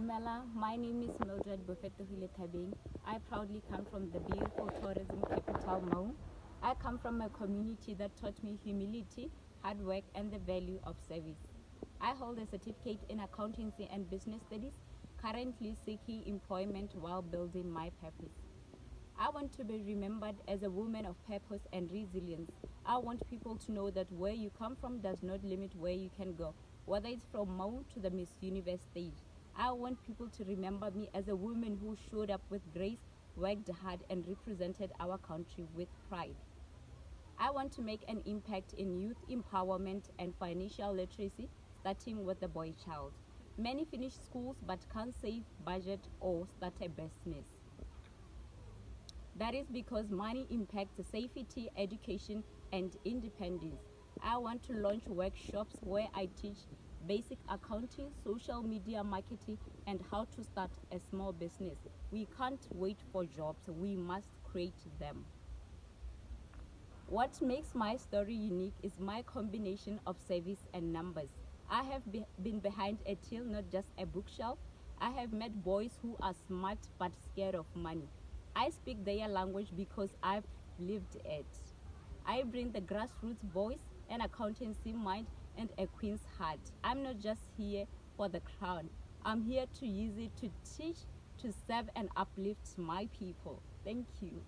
Dumela, my name is Mildred Thabeng. I proudly come from the beautiful tourism capital, Maun. I come from a community that taught me humility, hard work, and the value of service. I hold a certificate in accountancy and business studies, currently seeking employment while building my purpose. I want to be remembered as a woman of purpose and resilience. I want people to know that where you come from does not limit where you can go, whether it's from Maun to the Miss Universe stage. I want people to remember me as a woman who showed up with grace, worked hard, and represented our country with pride. I want to make an impact in youth empowerment and financial literacy, starting with the boy child. Many finish schools but can't save, budget, or start a business. That is because money impacts safety, education, and independence. I want to launch workshops where I teach basic accounting, social media marketing, and how to start a small business. We can't wait for jobs, we must create them. What makes my story unique is my combination of service and numbers. I have been behind a till, not just a bookshelf. I have met boys who are smart but scared of money. I speak their language because I've lived it. I bring the grassroots voice, an accountancy mind, and a queen's heart. I'm not just here for the crown. I'm here to use it to teach, to serve, and uplift my people. Thank you.